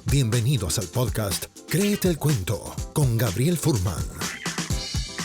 Bienvenidos al podcast Créete el Cuento con Gabriel Furman.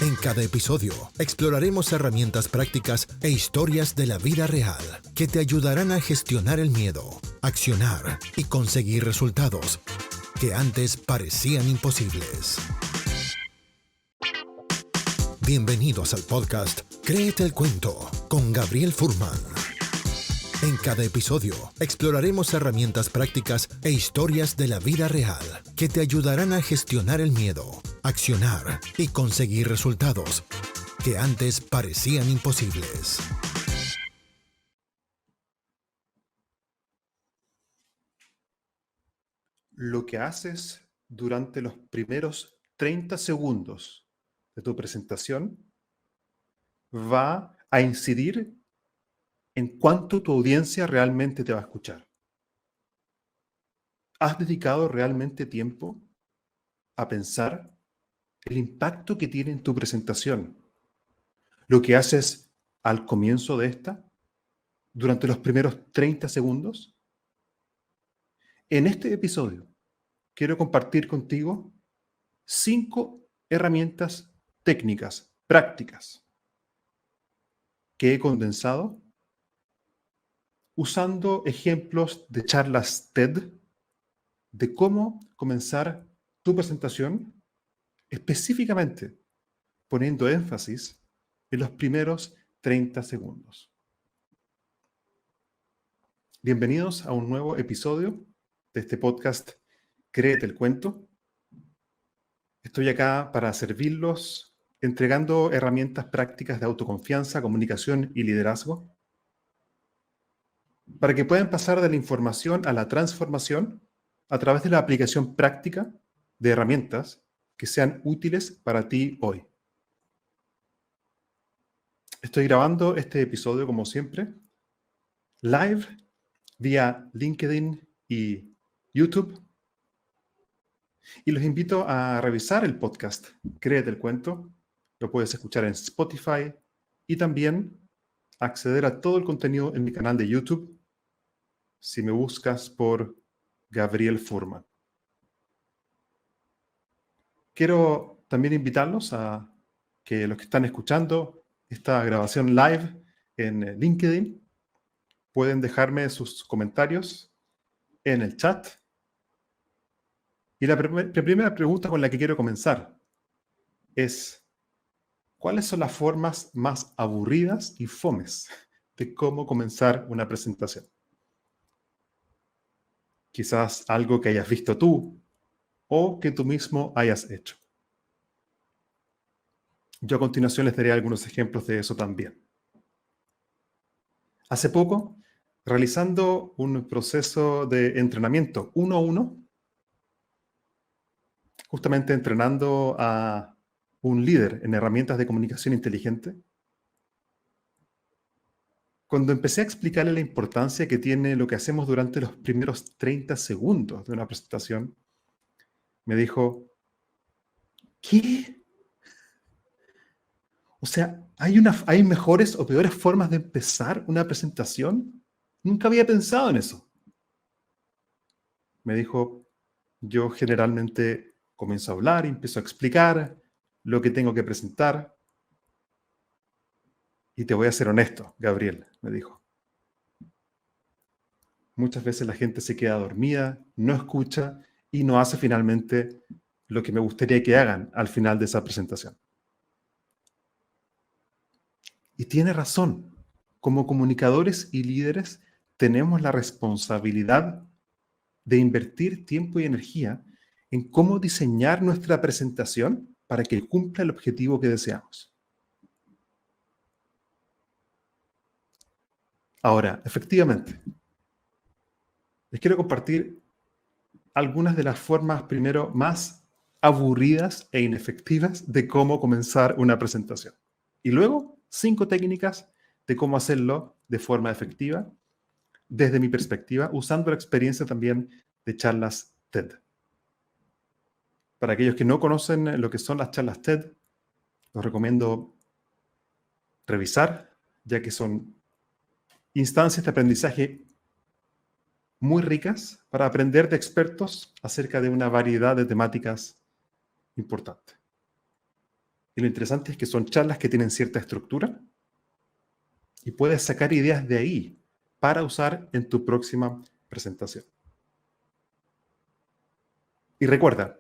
En cada episodio exploraremos herramientas prácticas e historias de la vida real que te ayudarán a gestionar el miedo, accionar y conseguir resultados que antes parecían imposibles. Bienvenidos al podcast Créete el Cuento con Gabriel Furman. En cada episodio exploraremos herramientas prácticas e historias de la vida real que te ayudarán a gestionar el miedo, accionar y conseguir resultados que antes parecían imposibles. Lo que haces durante los primeros 30 segundos de tu presentación va a incidir en cuánto tu audiencia realmente te va a escuchar. ¿Has dedicado realmente tiempo a pensar el impacto que tiene en tu presentación lo que haces al comienzo de esta, durante los primeros 30 segundos? En este episodio quiero compartir contigo 5 herramientas técnicas, prácticas, que he condensado usando ejemplos de charlas TED de cómo comenzar tu presentación, específicamente poniendo énfasis en los primeros 30 segundos. Bienvenidos a un nuevo episodio de este podcast Créete el Cuento. Estoy acá para servirlos, entregando herramientas prácticas de autoconfianza, comunicación y liderazgo, para que puedan pasar de la información a la transformación a través de la aplicación práctica de herramientas que sean útiles para ti hoy. Estoy grabando este episodio, como siempre, live vía LinkedIn y YouTube. Y los invito a revisar el podcast Créete el Cuento. Lo puedes escuchar en Spotify y también acceder a todo el contenido en mi canal de YouTube si me buscas por Gabriel Furman. Quiero también invitarlos a que los que están escuchando esta grabación live en LinkedIn pueden dejarme sus comentarios en el chat. Y la primera pregunta con la que quiero comenzar es: ¿cuáles son las formas más aburridas y fomes de cómo comenzar una presentación? Quizás algo que hayas visto tú o que tú mismo hayas hecho. Yo a continuación les daré algunos ejemplos de eso también. Hace poco, realizando un proceso de entrenamiento 1-1, justamente entrenando a un líder en herramientas de comunicación inteligente, cuando empecé a explicarle la importancia que tiene lo que hacemos durante los primeros 30 segundos de una presentación, me dijo: ¿qué? O sea, ¿hay mejores o peores formas de empezar una presentación? Nunca había pensado en eso. Me dijo: yo generalmente comienzo a hablar y empiezo a explicar lo que tengo que presentar. Y te voy a ser honesto, Gabriel, me dijo. Muchas veces la gente se queda dormida, no escucha y no hace finalmente lo que me gustaría que hagan al final de esa presentación. Y tiene razón. Como comunicadores y líderes tenemos la responsabilidad de invertir tiempo y energía en cómo diseñar nuestra presentación para que cumpla el objetivo que deseamos. Ahora, efectivamente, les quiero compartir algunas de las formas, primero, más aburridas e inefectivas de cómo comenzar una presentación. Y luego, 5 técnicas de cómo hacerlo de forma efectiva, desde mi perspectiva, usando la experiencia también de charlas TED. Para aquellos que no conocen lo que son las charlas TED, los recomiendo revisar, ya que son instancias de aprendizaje muy ricas para aprender de expertos acerca de una variedad de temáticas importantes. Y lo interesante es que son charlas que tienen cierta estructura y puedes sacar ideas de ahí para usar en tu próxima presentación. Y recuerda,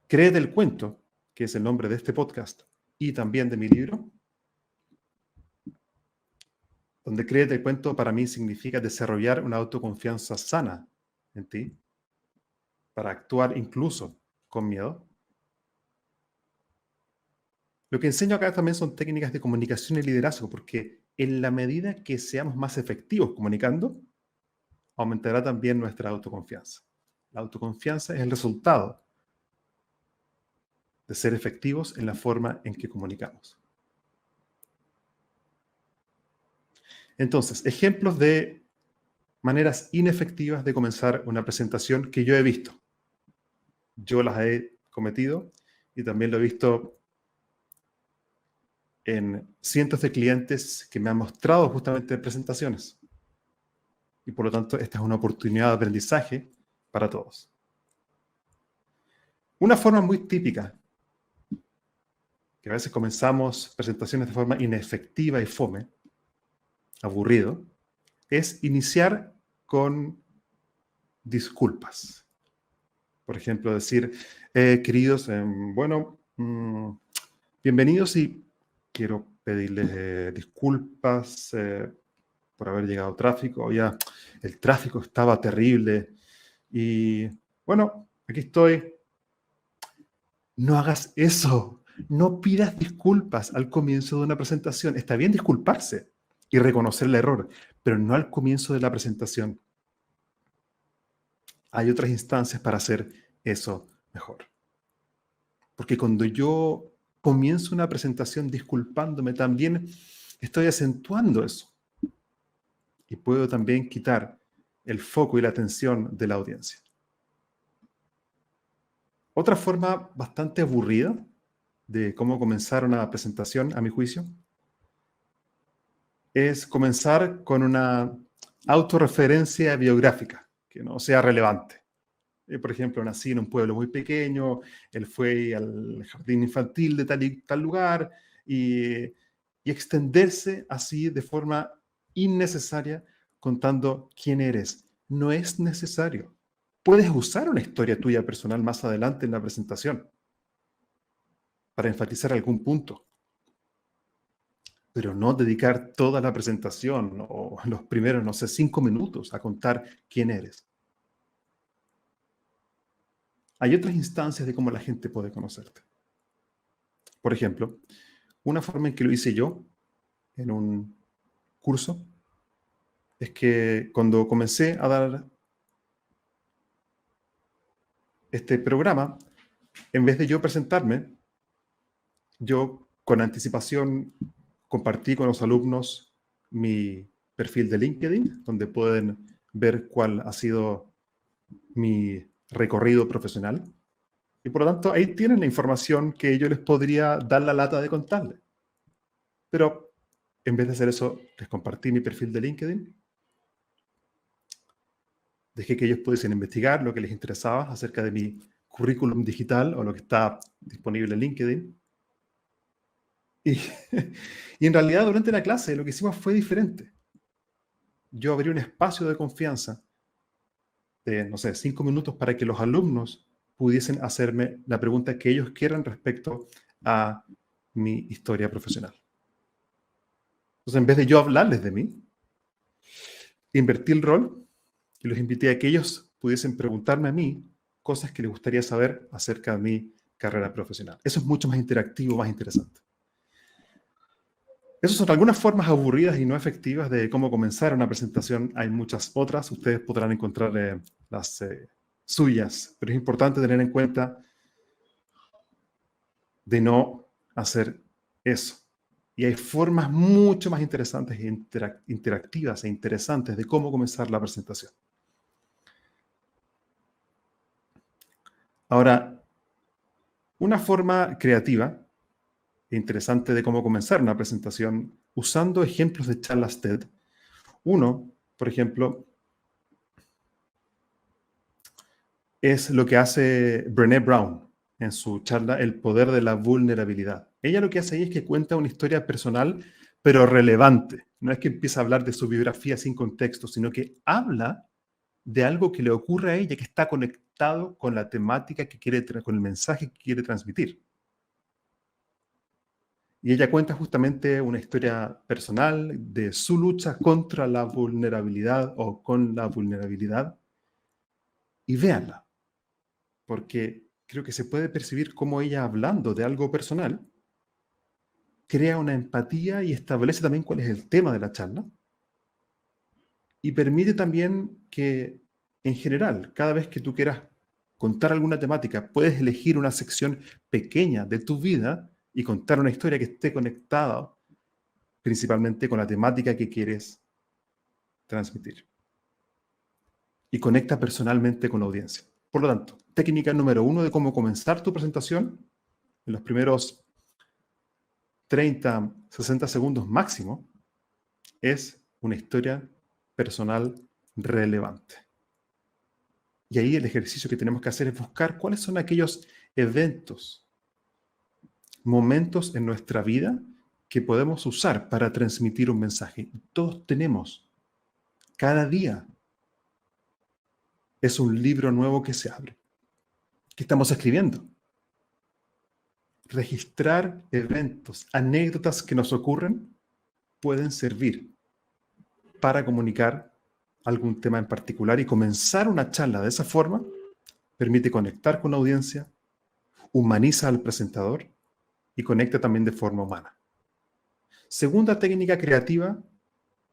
Créete el cuento, que es el nombre de este podcast y también de mi libro, donde Créete el cuento para mí significa desarrollar una autoconfianza sana en ti para actuar incluso con miedo. Lo que enseño acá también son técnicas de comunicación y liderazgo, porque en la medida que seamos más efectivos comunicando, aumentará también nuestra autoconfianza. La autoconfianza es el resultado de ser efectivos en la forma en que comunicamos. Entonces, ejemplos de maneras inefectivas de comenzar una presentación que yo he visto. Yo las he cometido y también lo he visto en cientos de clientes que me han mostrado justamente presentaciones. Y por lo tanto, esta es una oportunidad de aprendizaje para todos. Una forma muy típica, que a veces comenzamos presentaciones de forma inefectiva y fome, aburrido, es iniciar con disculpas. Por ejemplo, decir, queridos, bienvenidos y quiero pedirles disculpas por haber llegado tráfico. Ya el tráfico estaba terrible y bueno, aquí estoy. No hagas eso. No pidas disculpas al comienzo de una presentación. Está bien disculparse y reconocer el error, pero no al comienzo de la presentación. Hay otras instancias para hacer eso mejor. Porque cuando yo comienzo una presentación disculpándome, también estoy acentuando eso. Y puedo también quitar el foco y la atención de la audiencia. Otra forma bastante aburrida de cómo comenzar una presentación, a mi juicio, es comenzar con una autorreferencia biográfica que no sea relevante. Por ejemplo, nací en un pueblo muy pequeño, él fue al jardín infantil de tal y tal lugar, y extenderse así de forma innecesaria contando quién eres. No es necesario. Puedes usar una historia tuya personal más adelante en la presentación para enfatizar algún punto, pero no dedicar toda la presentación o los primeros, no sé, 5 minutos a contar quién eres. Hay otras instancias de cómo la gente puede conocerte. Por ejemplo, una forma en que lo hice yo en un curso es que cuando comencé a dar este programa, en vez de yo presentarme, yo con anticipación compartí con los alumnos mi perfil de LinkedIn, donde pueden ver cuál ha sido mi recorrido profesional. Y por lo tanto, ahí tienen la información que yo les podría dar la lata de contarles. Pero en vez de hacer eso, les compartí mi perfil de LinkedIn. Dejé que ellos pudiesen investigar lo que les interesaba acerca de mi currículum digital o lo que está disponible en LinkedIn. Y, y en realidad, durante la clase, lo que hicimos fue diferente. Yo abrí un espacio de confianza de, no sé, 5 minutos para que los alumnos pudiesen hacerme la pregunta que ellos quieran respecto a mi historia profesional. Entonces, en vez de yo hablarles de mí, invertí el rol y los invité a que ellos pudiesen preguntarme a mí cosas que les gustaría saber acerca de mi carrera profesional. Eso es mucho más interactivo, más interesante. Esas son algunas formas aburridas y no efectivas de cómo comenzar una presentación. Hay muchas otras. Ustedes podrán encontrar las suyas, pero es importante tener en cuenta de no hacer eso. Y hay formas mucho más interesantes e interactivas e interesantes de cómo comenzar la presentación. Ahora, una forma creativa e interesante de cómo comenzar una presentación usando ejemplos de charlas TED. Uno, por ejemplo, es lo que hace Brené Brown en su charla El poder de la vulnerabilidad. Ella lo que hace ahí es que cuenta una historia personal, pero relevante. No es que empieza a hablar de su biografía sin contexto, sino que habla de algo que le ocurre a ella que está conectado con la temática que quiere, con el mensaje que quiere transmitir. Y ella cuenta justamente una historia personal de su lucha contra la vulnerabilidad o con la vulnerabilidad. Y véanla, porque creo que se puede percibir cómo ella, hablando de algo personal, crea una empatía y establece también cuál es el tema de la charla. Y permite también que, en general, cada vez que tú quieras contar alguna temática, puedes elegir una sección pequeña de tu vida y contar una historia que esté conectada principalmente con la temática que quieres transmitir. Y conecta personalmente con la audiencia. Por lo tanto, técnica número 1 de cómo comenzar tu presentación, en los primeros 30, 60 segundos máximo, es una historia personal relevante. Y ahí el ejercicio que tenemos que hacer es buscar cuáles son aquellos eventos, momentos en nuestra vida que podemos usar para transmitir un mensaje. Todos tenemos, cada día es un libro nuevo que se abre, que estamos escribiendo. Registrar eventos, anécdotas que nos ocurren, pueden servir para comunicar algún tema en particular, y comenzar una charla de esa forma permite conectar con la audiencia, humaniza al presentador y conecta también de forma humana. Segunda técnica creativa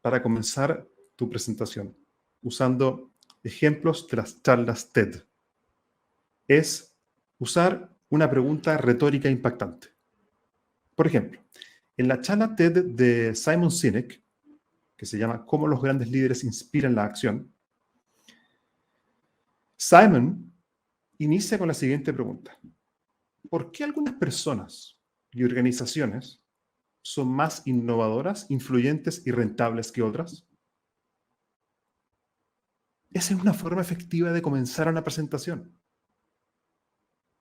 para comenzar tu presentación, usando ejemplos de las charlas TED, es usar una pregunta retórica impactante. Por ejemplo, en la charla TED de Simon Sinek, que se llama Cómo los grandes líderes inspiran la acción, Simon inicia con la siguiente pregunta: ¿por qué algunas personas y organizaciones son más innovadoras, influyentes y rentables que otras? Esa es una forma efectiva de comenzar una presentación,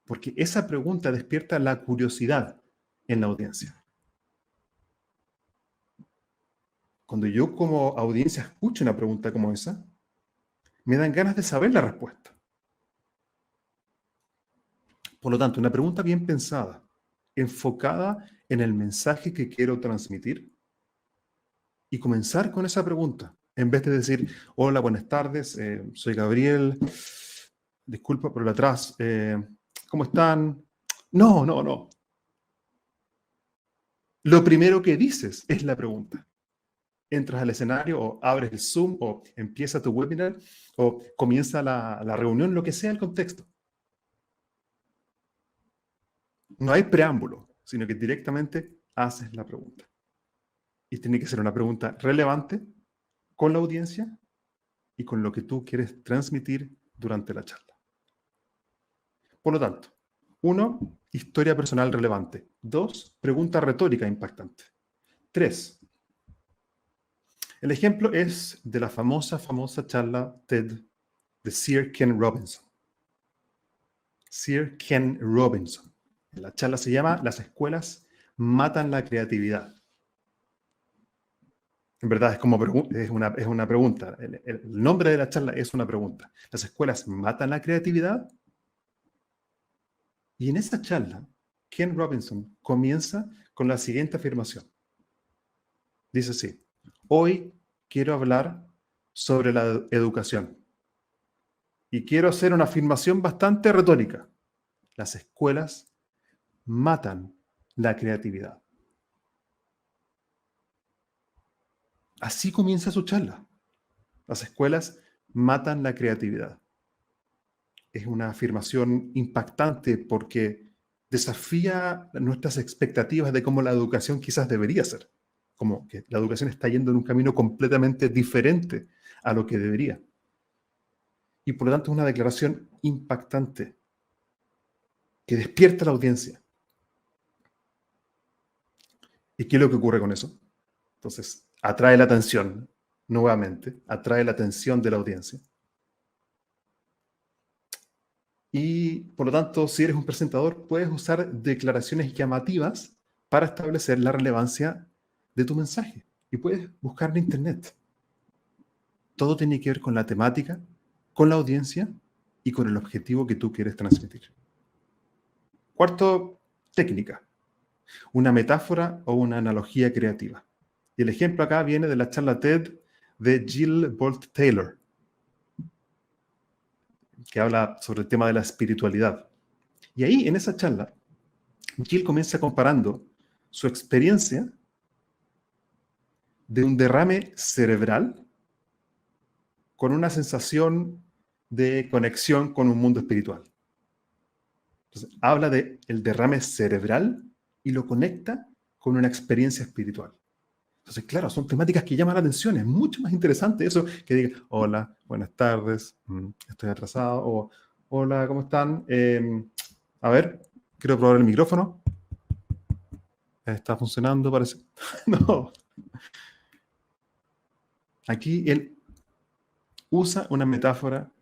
porque esa pregunta despierta la curiosidad en la audiencia. Cuando yo como audiencia escucho una pregunta como esa, me dan ganas de saber la respuesta. Por lo tanto, una pregunta bien pensada, enfocada en el mensaje que quiero transmitir, y comenzar con esa pregunta, en vez de decir: hola, buenas tardes, soy Gabriel, disculpa por el atrás, ¿cómo están? No, no, no. Lo primero que dices es la pregunta. Entras al escenario, o abres el Zoom, o empieza tu webinar, o comienza la reunión, lo que sea el contexto. No hay preámbulo, sino que directamente haces la pregunta. Y tiene que ser una pregunta relevante con la audiencia y con lo que tú quieres transmitir durante la charla. Por lo tanto, 1, historia personal relevante. 2, pregunta retórica impactante. 3, el ejemplo es de la famosa charla TED de Sir Ken Robinson. Sir Ken Robinson. La charla se llama Las escuelas matan la creatividad. En verdad es una pregunta. El nombre de la charla es una pregunta. ¿Las escuelas matan la creatividad? Y en esa charla, Ken Robinson comienza con la siguiente afirmación. Dice así: hoy quiero hablar sobre la educación. Y quiero hacer una afirmación bastante retórica. Las escuelas matan la creatividad. Así comienza su charla. Las escuelas matan la creatividad. Es una afirmación impactante porque desafía nuestras expectativas de cómo la educación quizás debería ser. Como que la educación está yendo en un camino completamente diferente a lo que debería. Y por lo tanto es una declaración impactante que despierta a la audiencia. ¿Y qué es lo que ocurre con eso? Entonces, atrae la atención, nuevamente, atrae la atención de la audiencia. Y por lo tanto, si eres un presentador, puedes usar declaraciones llamativas para establecer la relevancia de tu mensaje. Y puedes buscar en Internet. Todo tiene que ver con la temática, con la audiencia y con el objetivo que tú quieres transmitir. Cuarto, técnica. Una metáfora o una analogía creativa. Y el ejemplo acá viene de la charla TED de Jill Bolte Taylor, que habla sobre el tema de la espiritualidad. Y ahí, en esa charla, Jill comienza comparando su experiencia de un derrame cerebral con una sensación de conexión con un mundo espiritual. Entonces, habla del derrame cerebral y lo conecta con una experiencia espiritual. Entonces, claro, son temáticas que llaman la atención. Es mucho más interesante eso que diga, hola, buenas tardes, estoy atrasado, o hola, ¿cómo están? A ver, quiero probar el micrófono. Está funcionando, parece. No. Aquí él usa una metáfora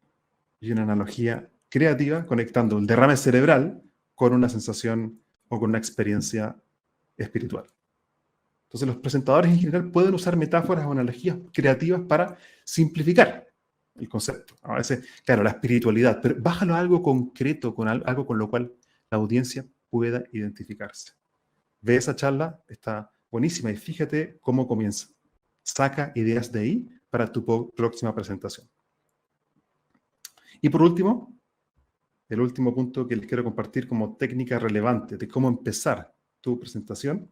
y una analogía creativa conectando el derrame cerebral con una sensación o con una experiencia espiritual. Entonces los presentadores en general pueden usar metáforas o analogías creativas para simplificar el concepto. A veces, claro, la espiritualidad, pero bájalo a algo concreto, con algo con lo cual la audiencia pueda identificarse. Ve esa charla, está buenísima y fíjate cómo comienza. Saca ideas de ahí para tu próxima presentación. Y por último, el último punto que les quiero compartir como técnica relevante de cómo empezar tu presentación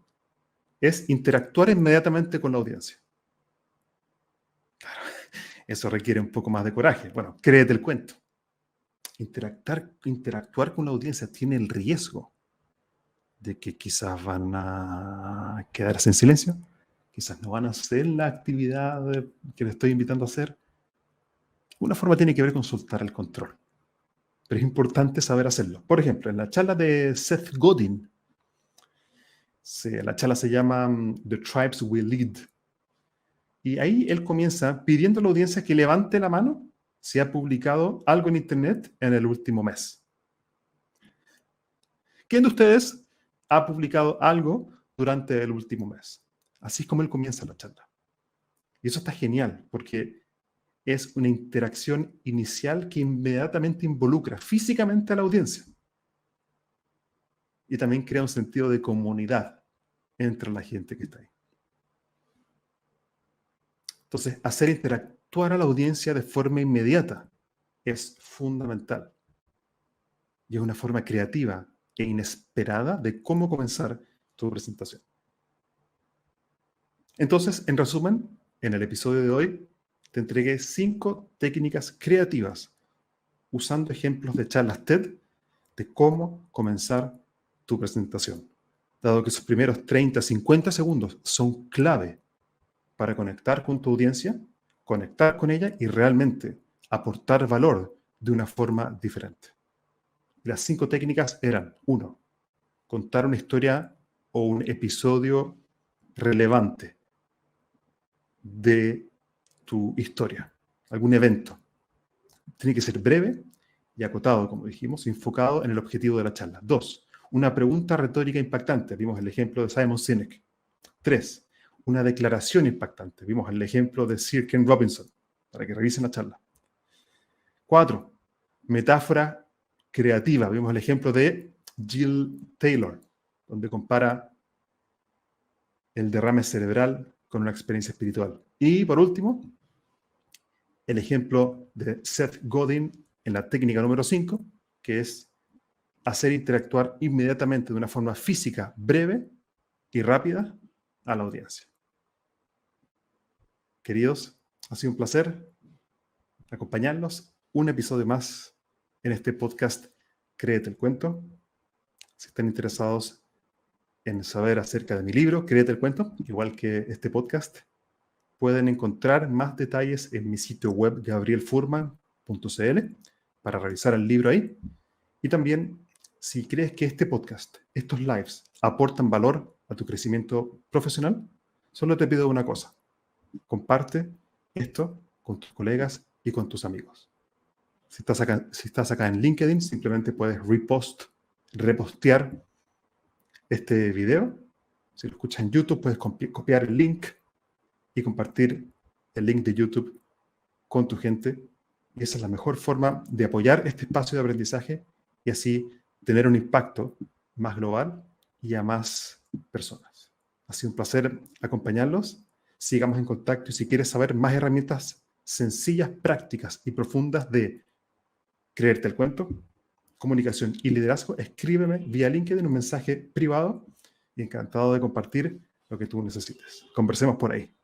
es interactuar inmediatamente con la audiencia. Claro, eso requiere un poco más de coraje. Bueno, créete el cuento. Interactuar con la audiencia tiene el riesgo de que quizás van a quedarse en silencio, quizás no van a hacer la actividad que les estoy invitando a hacer. Una forma tiene que ver con soltar el control. Pero es importante saber hacerlo. Por ejemplo, en la charla de Seth Godin, la charla se llama The Tribes We Lead. Y ahí él comienza pidiendo a la audiencia que levante la mano si ha publicado algo en Internet en el último mes. ¿Quién de ustedes ha publicado algo durante el último mes? Así es como él comienza la charla. Y eso está genial, porque es una interacción inicial que inmediatamente involucra físicamente a la audiencia. Y también crea un sentido de comunidad entre la gente que está ahí. Entonces, hacer interactuar a la audiencia de forma inmediata es fundamental. Y es una forma creativa e inesperada de cómo comenzar tu presentación. Entonces, en resumen, en el episodio de hoy te entregué 5 técnicas creativas usando ejemplos de charlas TED de cómo comenzar tu presentación. Dado que sus primeros 30, 50 segundos son clave para conectar con tu audiencia, conectar con ella y realmente aportar valor de una forma diferente. Las 5 técnicas eran: 1. Contar una historia o un episodio relevante de tu historia, algún evento. Tiene que ser breve y acotado, como dijimos, enfocado en el objetivo de la charla. 2. Una pregunta retórica impactante. Vimos el ejemplo de Simon Sinek. 3. Una declaración impactante. Vimos el ejemplo de Sir Ken Robinson, para que revisen la charla. 4. Metáfora creativa. Vimos el ejemplo de Jill Taylor, donde compara el derrame cerebral con una experiencia espiritual. Y por último, el ejemplo de Seth Godin en la técnica número 5, que es hacer interactuar inmediatamente de una forma física, breve y rápida a la audiencia. Queridos, ha sido un placer acompañarlos un episodio más en este podcast Créete el Cuento. Si están interesados en saber acerca de mi libro, Créete el Cuento, igual que este podcast, pueden encontrar más detalles en mi sitio web gabrielfurman.cl para revisar el libro ahí. Y también, si crees que este podcast, estos lives, aportan valor a tu crecimiento profesional, solo te pido una cosa: comparte esto con tus colegas y con tus amigos. Si estás acá en LinkedIn, simplemente puedes repostear este video. Si lo escuchas en YouTube, puedes copiar el link y compartir el link de YouTube con tu gente. Y esa es la mejor forma de apoyar este espacio de aprendizaje y así tener un impacto más global y a más personas. Ha sido un placer acompañarlos. Sigamos en contacto y si quieres saber más herramientas sencillas, prácticas y profundas de creerte el cuento, comunicación y liderazgo, escríbeme vía LinkedIn un mensaje privado y encantado de compartir lo que tú necesites. Conversemos por ahí.